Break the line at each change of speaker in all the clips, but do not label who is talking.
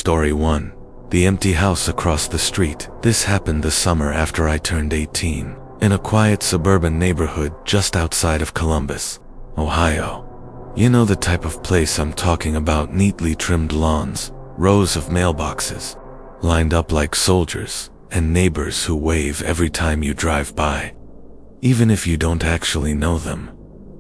Story 1. The empty house across the street. This happened the summer after I turned 18, in a quiet suburban neighborhood just outside of Columbus, Ohio. You know the type of place I'm talking about: neatly trimmed lawns, rows of mailboxes, lined up like soldiers, and neighbors who wave every time you drive by, even if you don't actually know them.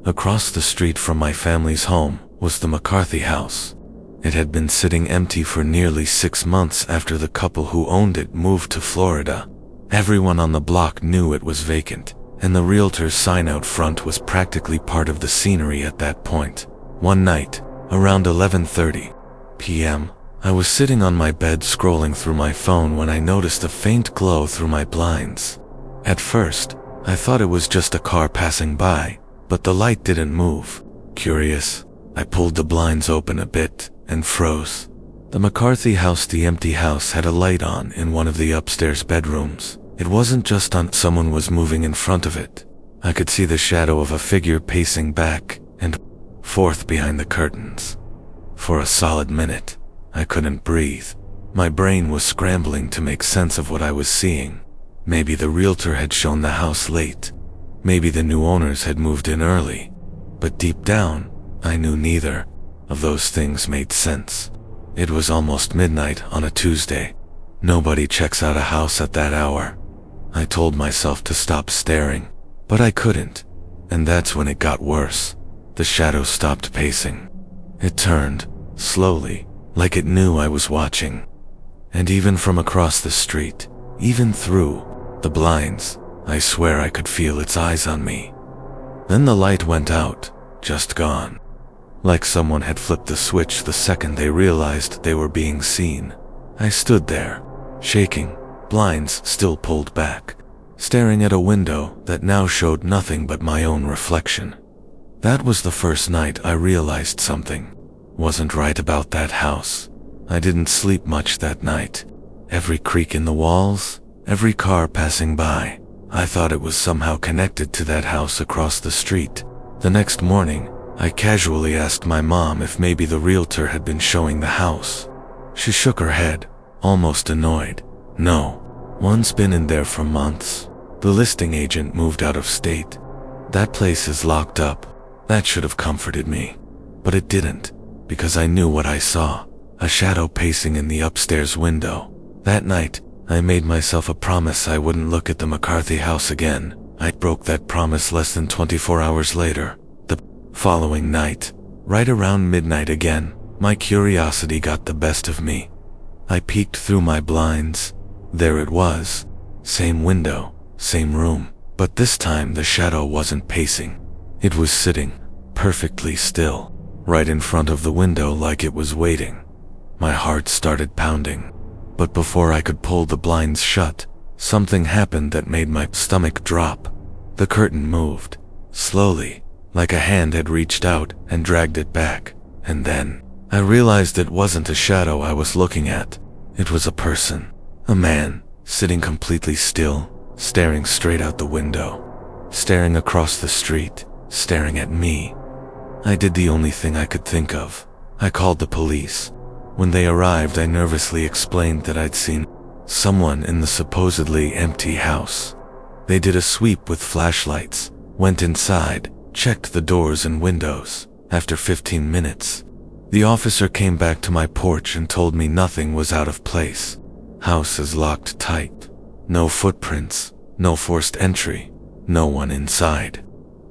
Across the street from my family's home was the McCarthy house. It had been sitting empty for nearly 6 months after the couple who owned it moved to Florida. Everyone on the block knew it was vacant, and the realtor's sign out front was practically part of the scenery at that point. One night, around 11:30 p.m., I was sitting on my bed scrolling through my phone when I noticed a faint glow through my blinds. At first, I thought it was just a car passing by, but the light didn't move. Curious, I pulled the blinds open a bit and froze. The McCarthy house, the empty house, had a light on in one of the upstairs bedrooms. It wasn't just on, someone was moving in front of it. I could see the shadow of a figure pacing back and forth behind the curtains. For a solid minute, I couldn't breathe. My brain was scrambling to make sense of what I was seeing. Maybe the realtor had shown the house late. Maybe the new owners had moved in early. But deep down, I knew neither of those things made sense. It was almost midnight on a Tuesday. Nobody checks out a house at that hour. I told myself to stop staring, but I couldn't. And that's when it got worse. The shadow stopped pacing. It turned, slowly, like it knew I was watching. And even from across the street, even through the blinds, I swear I could feel its eyes on me. Then the light went out, just gone. Like someone had flipped the switch the second they realized they were being seen. I stood there, shaking, blinds still pulled back, staring at a window that now showed nothing but my own reflection. That was the first night I realized something wasn't right about that house. I didn't sleep much that night. Every creak in the walls, every car passing by, I thought it was somehow connected to that house across the street. The next morning, I casually asked my mom if maybe the realtor had been showing the house. She shook her head, almost annoyed. No, one's been in there for months. The listing agent moved out of state. That place is locked up. That should have comforted me. But it didn't, because I knew what I saw. A shadow pacing in the upstairs window. That night, I made myself a promise I wouldn't look at the McCarthy house again. I broke that promise less than 24 hours later. The following night, right around midnight again, my curiosity got the best of me. I peeked through my blinds. There it was. Same window, same room, but this time the shadow wasn't pacing. It was sitting, perfectly still, right in front of the window like it was waiting. My heart started pounding. But before I could pull the blinds shut, something happened that made my stomach drop. The curtain moved, slowly, like a hand had reached out and dragged it back. And then, I realized it wasn't a shadow I was looking at. It was a person. A man, sitting completely still, staring straight out the window. Staring across the street, staring at me. I did the only thing I could think of. I called the police. When they arrived, I nervously explained that I'd seen someone in the supposedly empty house. They did a sweep with flashlights, went inside, checked the doors and windows. After 15 minutes, the officer came back to my porch and told me nothing was out of place. House is locked tight. No footprints, no forced entry, no one inside.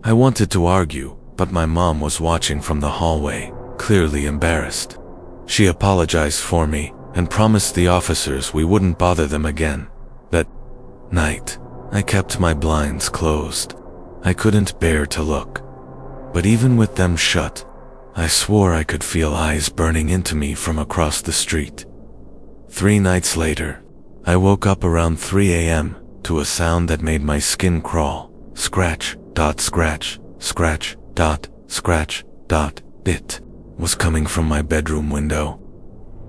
I wanted to argue, but my mom was watching from the hallway, clearly embarrassed. She apologized for me and promised the officers we wouldn't bother them again. That night, I kept my blinds closed. I couldn't bear to look. But even with them shut, I swore I could feel eyes burning into me from across the street. 3 nights later, I woke up around 3 a.m. to a sound that made my skin crawl. Scratch, dot, scratch, scratch, dot, scratch, dot. It was coming from my bedroom window.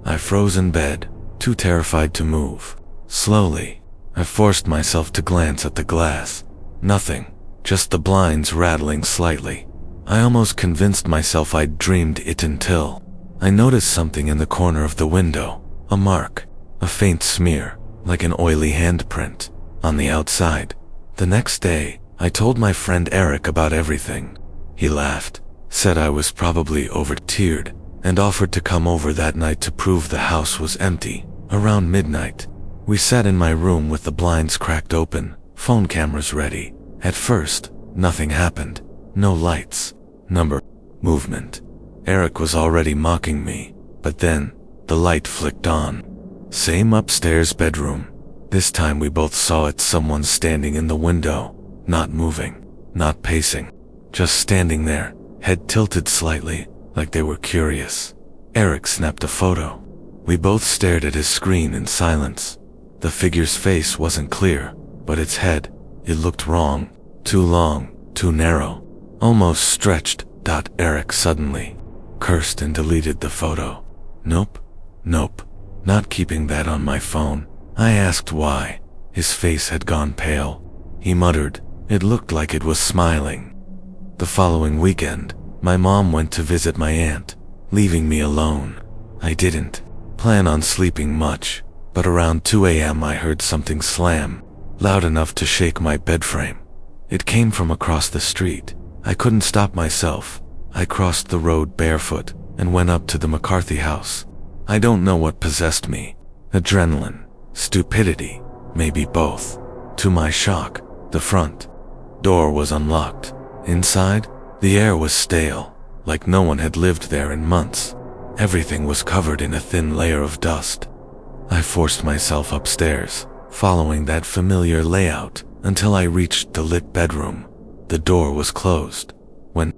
I froze in bed, too terrified to move. Slowly, I forced myself to glance at the glass. Nothing, just the blinds rattling slightly. I almost convinced myself I'd dreamed it until I noticed something in the corner of the window, A mark, a faint smear, like an oily handprint, on the outside. The next day, I told my friend Eric about everything. He laughed, said I was probably overtiered, and offered to come over that night to prove the house was empty. Around midnight, we sat in my room with the blinds cracked open, phone cameras ready. At first, nothing happened. No lights, movement. Eric was already mocking me, but then, the light flicked on. Same upstairs bedroom. This time we both saw it, someone standing in the window, not moving, not pacing, just standing there, head tilted slightly, like they were curious. Eric snapped a photo. We both stared at his screen in silence. The figure's face wasn't clear, but its head, it looked wrong, too long, too narrow, almost stretched. Eric suddenly cursed and deleted the photo. Nope, not keeping that on my phone. I asked why. His face had gone pale. He muttered, it looked like it was smiling. The following weekend, my mom went to visit my aunt, leaving me alone. I didn't plan on sleeping much, but around 2 a.m. I heard something slam, loud enough to shake my bedframe. It came from across the street. I couldn't stop myself. I crossed the road barefoot and went up to the McCarthy house. I don't know what possessed me. Adrenaline, stupidity, maybe both. To my shock, the front door was unlocked. Inside, the air was stale, like no one had lived there in months. Everything was covered in a thin layer of dust. I forced myself upstairs, following that familiar layout, until I reached the lit bedroom. The door was closed. When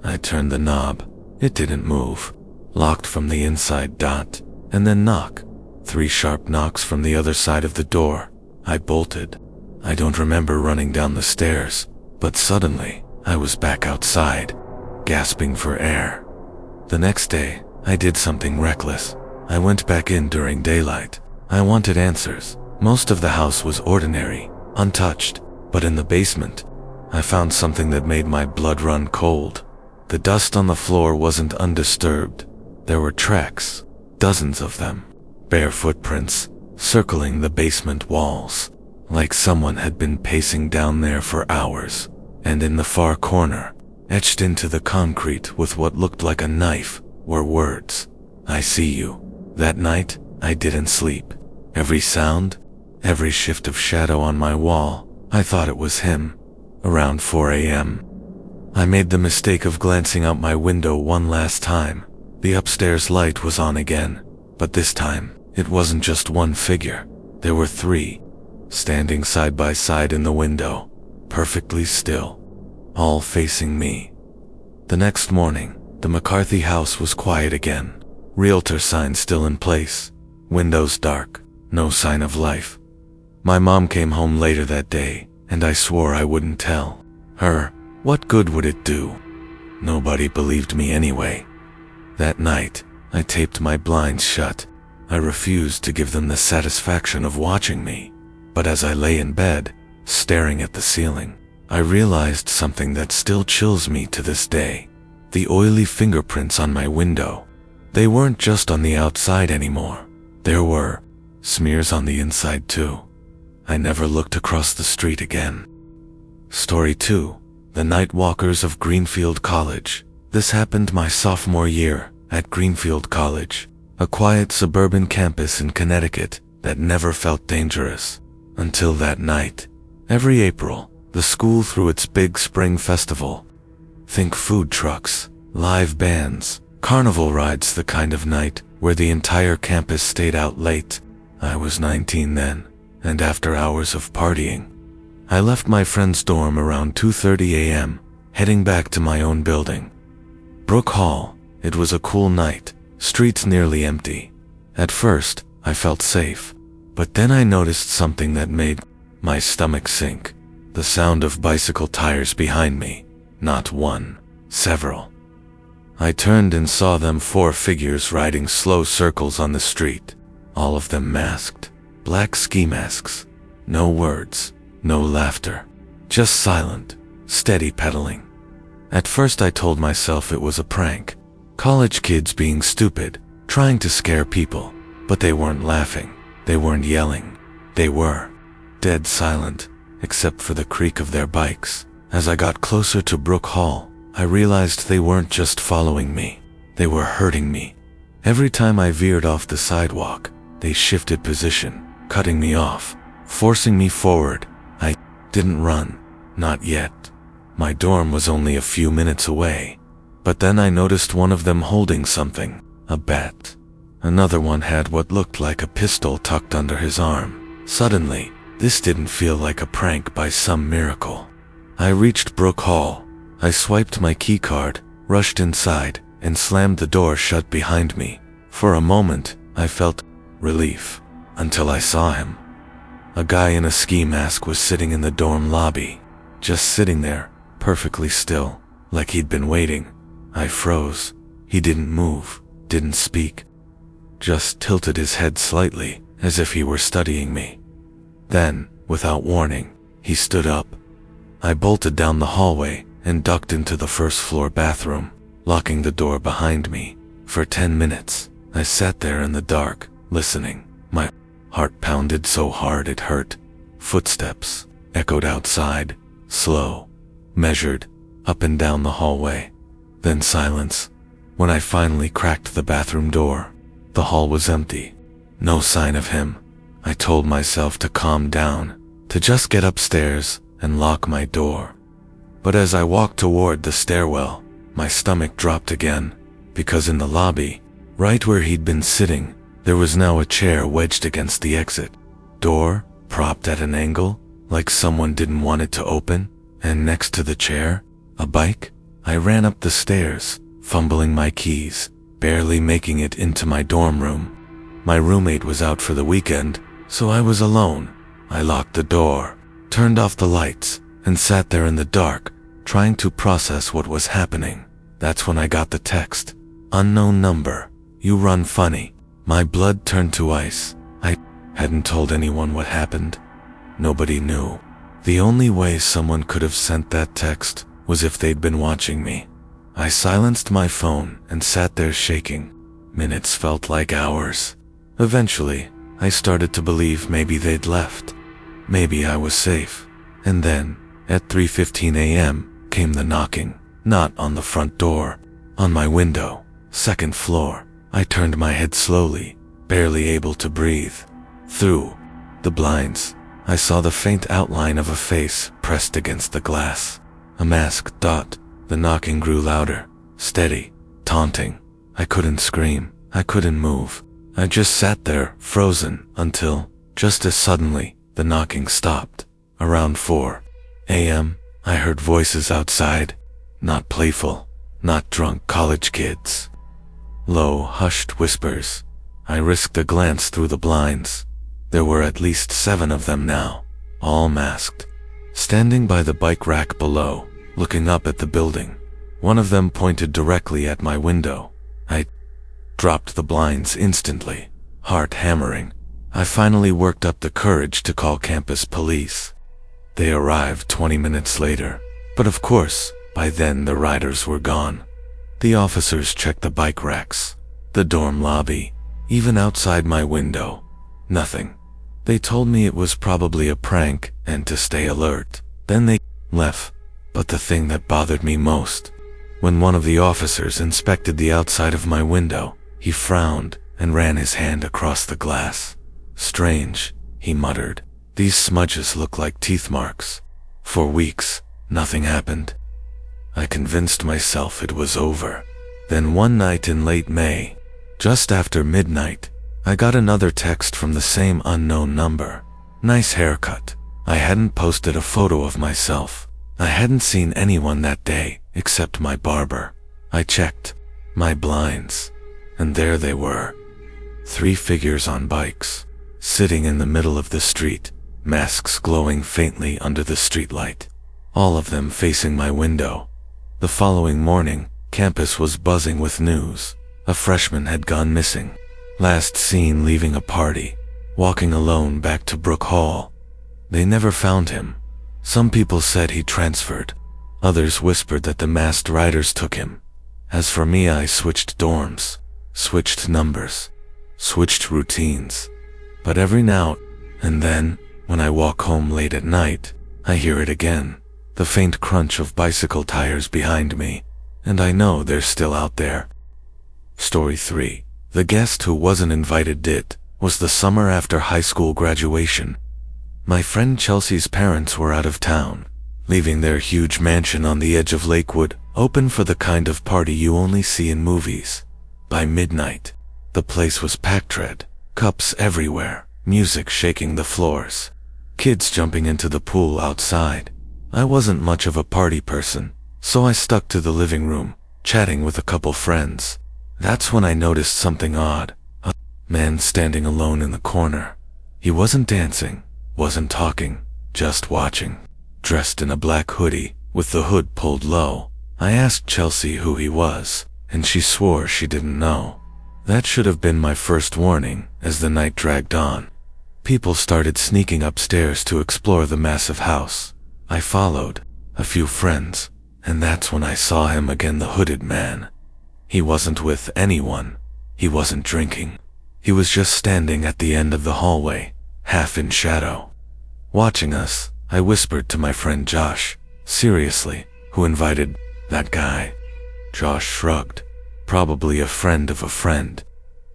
I turned the knob, it didn't move. Locked from the inside. And then knock. 3 sharp knocks from the other side of the door. I bolted. I don't remember running down the stairs, but suddenly, I was back outside, gasping for air. The next day, I did something reckless. I went back in during daylight. I wanted answers. Most of the house was ordinary, untouched, but in the basement, I found something that made my blood run cold. The dust on the floor wasn't undisturbed. There were tracks, dozens of them, bare footprints, circling the basement walls, like someone had been pacing down there for hours. And in the far corner, etched into the concrete with what looked like a knife, were words. I see you. That night, I didn't sleep. Every sound, every shift of shadow on my wall, I thought it was him. Around 4 a.m., I made the mistake of glancing out my window one last time. The upstairs light was on again, but this time, it wasn't just one figure. There were 3, standing side by side in the window, perfectly still, all facing me. The next morning, the McCarthy house was quiet again. Realtor sign still in place, windows dark, no sign of life. My mom came home later that day, and I swore I wouldn't tell her. What good would it do? Nobody believed me anyway. That night, I taped my blinds shut. I refused to give them the satisfaction of watching me. But as I lay in bed, staring at the ceiling, I realized something that still chills me to this day. The oily fingerprints on my window. They weren't just on the outside anymore. There were smears on the inside too. I never looked across the street again. Story 2. The Night Walkers of Greenfield College. This happened my sophomore year at Greenfield College, a quiet suburban campus in Connecticut that never felt dangerous. Until that night. Every April, the school threw its big spring festival. Think food trucks, live bands, carnival rides, the kind of night where the entire campus stayed out late. I was 19 then, and after hours of partying, I left my friend's dorm around 2:30 a.m., heading back to my own building. Brook Hall. It was a cool night, streets nearly empty. At first, I felt safe, but then I noticed something that made my stomach sink. The sound of bicycle tires behind me. Not one, several. I turned and saw them 4 figures riding slow circles on the street, all of them masked, black ski masks. No words, no laughter, just silent, steady pedaling. At first I told myself it was a prank, college kids being stupid, trying to scare people. But they weren't laughing. They weren't yelling. They were dead silent, except for the creak of their bikes. As I got closer to Brook Hall, I realized they weren't just following me. They were hurting me. Every time I veered off the sidewalk, they shifted position, cutting me off, forcing me forward. I didn't run. Not yet. My dorm was only a few minutes away. But then I noticed one of them holding something, a bat. Another one had what looked like a pistol tucked under his arm. Suddenly, this didn't feel like a prank by some miracle. I reached Brook Hall. I swiped my keycard, rushed inside, and slammed the door shut behind me. For a moment, I felt relief, until I saw him. A guy in a ski mask was sitting in the dorm lobby, just sitting there, perfectly still, like he'd been waiting. I froze. He didn't move, didn't speak, just tilted his head slightly, as if he were studying me. Then, without warning, he stood up. I bolted down the hallway and ducked into the first-floor bathroom, locking the door behind me. For 10 minutes, I sat there in the dark, listening. My heart pounded so hard it hurt. Footsteps echoed outside, slow, measured, up and down the hallway. Then silence. When I finally cracked the bathroom door, the hall was empty. No sign of him. I told myself to calm down, to just get upstairs and lock my door. But as I walked toward the stairwell, my stomach dropped again, because in the lobby, right where he'd been sitting, there was now a chair wedged against the exit. Door, propped at an angle, like someone didn't want it to open, and next to the chair, a bike. I ran up the stairs, fumbling my keys, barely making it into my dorm room. My roommate was out for the weekend, so I was alone. I locked the door, turned off the lights, and sat there in the dark, trying to process what was happening. That's when I got the text. Unknown number. You run funny. My blood turned to ice. I hadn't told anyone what happened. Nobody knew. The only way someone could have sent that text was if they'd been watching me. I silenced my phone and sat there shaking. Minutes felt like hours. Eventually, I started to believe maybe they'd left. Maybe I was safe. And then, at 3:15 a.m., came the knocking. Not on the front door, on my window, second floor. I turned my head slowly, barely able to breathe. Through the blinds, I saw the faint outline of a face pressed against the glass. A masked dot. The knocking grew louder, steady, taunting. I couldn't scream. I couldn't move. I just sat there, frozen, until, just as suddenly, the knocking stopped. Around 4 a.m., I heard voices outside. Not playful, not drunk college kids. Low, hushed whispers. I risked a glance through the blinds. There were at least 7 of them now, all masked. Standing by the bike rack below, looking up at the building. One of them pointed directly at my window. I dropped the blinds instantly, heart hammering. I finally worked up the courage to call campus police. They arrived 20 minutes later, but of course, by then the riders were gone. The officers checked the bike racks, the dorm lobby, even outside my window. Nothing. They told me it was probably a prank and to stay alert. Then they left. But the thing that bothered me most, when one of the officers inspected the outside of my window, he frowned and ran his hand across the glass. Strange, he muttered. These smudges look like teeth marks. For weeks, nothing happened. I convinced myself it was over. Then one night in late May, just after midnight, I got another text from the same unknown number. Nice haircut. I hadn't posted a photo of myself. I hadn't seen anyone that day, except my barber. I checked my blinds, and there they were. 3 figures on bikes, sitting in the middle of the street, masks glowing faintly under the streetlight. All of them facing my window. The following morning, campus was buzzing with news. A freshman had gone missing. Last seen leaving a party, walking alone back to Brook Hall. They never found him. Some people said he transferred. Others whispered that the masked riders took him. As for me, I switched dorms, switched numbers, switched routines. But every now and then, when I walk home late at night, I hear it again, the faint crunch of bicycle tires behind me, and I know they're still out there. Story 3. The guest who wasn't invited was the summer after high school graduation. My friend Chelsea's parents were out of town, leaving their huge mansion on the edge of Lakewood open for the kind of party you only see in movies. By midnight, the place was packed, cups everywhere, music shaking the floors, kids jumping into the pool outside. I wasn't much of a party person, so I stuck to the living room, chatting with a couple friends. That's when I noticed something odd. A man standing alone in the corner. He wasn't dancing, wasn't talking, just watching. Dressed in a black hoodie, with the hood pulled low. I asked Chelsea who he was, and she swore she didn't know. That should have been my first warning as the night dragged on. People started sneaking upstairs to explore the massive house. I followed, a few friends, and that's when I saw him again, the hooded man. He wasn't with anyone. He wasn't drinking. He was just standing at the end of the hallway, half in shadow. Watching us, I whispered to my friend Josh, "Seriously, who invited that guy?" Josh shrugged. Probably a friend of a friend.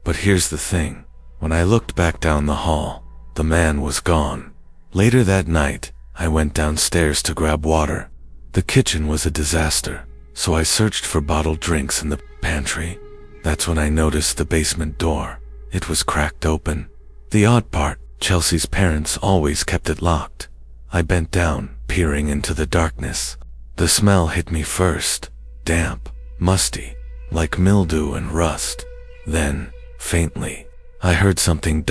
But here's the thing. When I looked back down the hall, the man was gone. Later that night, I went downstairs to grab water. The kitchen was a disaster, so I searched for bottled drinks in the pantry. That's when I noticed the basement door. It was cracked open. The odd part, Chelsea's parents always kept it locked. I bent down, peering into the darkness. The smell hit me first, damp, musty, like mildew and rust. Then, faintly, I heard something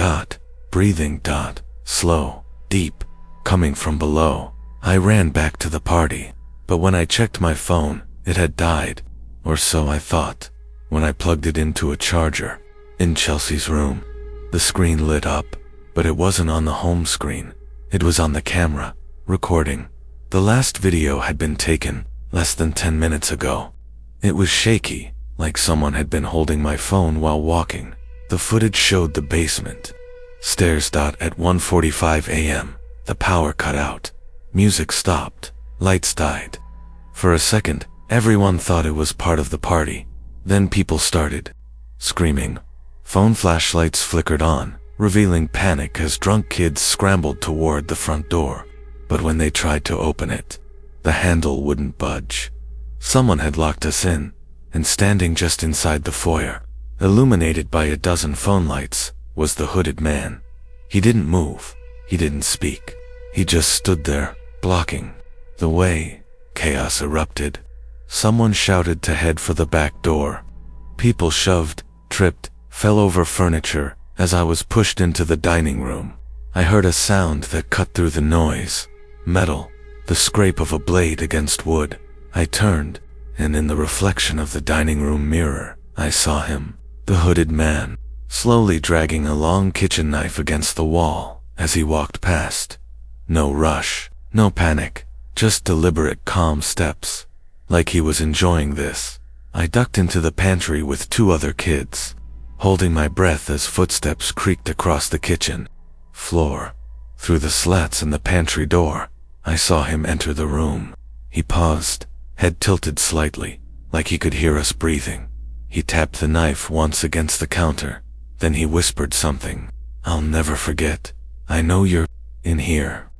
breathing slow, deep, coming from below. I ran back to the party, but when I checked my phone, it had died, or so I thought. When I plugged it into a charger, in Chelsea's room, the screen lit up, but it wasn't on the home screen. It was on the camera, recording. The last video had been taken less than 10 minutes ago. It was shaky, like someone had been holding my phone while walking. The footage showed the basement. Stairs. At 1:45 a.m., the power cut out. Music stopped. Lights died. For a second, everyone thought it was part of the party. Then people started screaming. Phone flashlights flickered on, revealing panic as drunk kids scrambled toward the front door. But when they tried to open it, the handle wouldn't budge. Someone had locked us in, and standing just inside the foyer, illuminated by a dozen phone lights, was the hooded man. He didn't move. He didn't speak. He just stood there, blocking the way. Chaos erupted. Someone shouted to head for the back door. People shoved, tripped, fell over furniture as I was pushed into the dining room. I heard a sound that cut through the noise. Metal, the scrape of a blade against wood. I turned, and in the reflection of the dining room mirror, I saw him, the hooded man, slowly dragging a long kitchen knife against the wall as he walked past. No rush, no panic, just deliberate, calm steps, like he was enjoying this. I ducked into the pantry with 2 other kids, holding my breath as footsteps creaked across the kitchen floor. Through the slats in the pantry door, I saw him enter the room. He paused, head tilted slightly, like he could hear us breathing. He tapped the knife once against the counter. Then he whispered something. "I'll never forget. I know you're in here."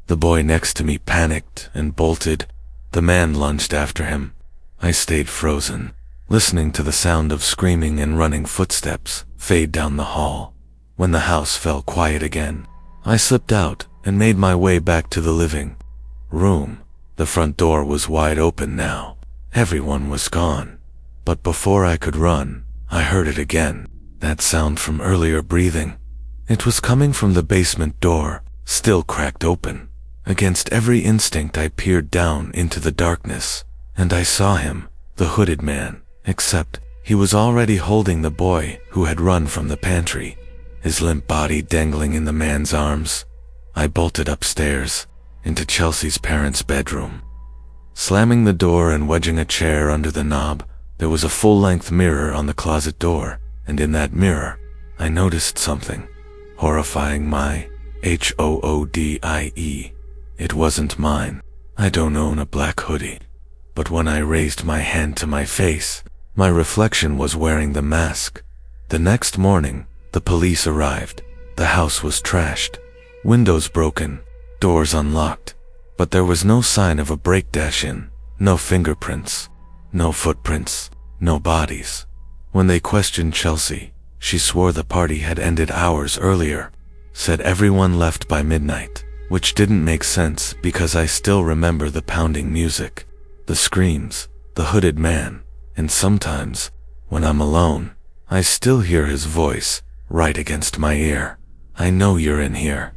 The boy next to me panicked and bolted. The man lunged after him. I stayed frozen, listening to the sound of screaming and running footsteps fade down the hall. When the house fell quiet again, I slipped out and made my way back to the living room. The front door was wide open now. Everyone was gone. But before I could run, I heard it again. That sound from earlier, breathing. It was coming from the basement door, still cracked open. Against every instinct I peered down into the darkness, and I saw him, the hooded man, except he was already holding the boy who had run from the pantry, his limp body dangling in the man's arms. I bolted upstairs, into Chelsea's parents' bedroom. Slamming the door and wedging a chair under the knob, there was a full-length mirror on the closet door, and in that mirror, I noticed something. Horrifying my HOODIE. It wasn't mine. I don't own a black hoodie. But when I raised my hand to my face, my reflection was wearing the mask. The next morning, the police arrived. The house was trashed. Windows broken, doors unlocked. But there was no sign of a break-dash-in, no fingerprints, no footprints, no bodies. When they questioned Chelsea, she swore the party had ended hours earlier, said everyone left by midnight, which didn't make sense because I still remember the pounding music, the screams, the hooded man, and sometimes, when I'm alone, I still hear his voice, right against my ear. I know you're in here.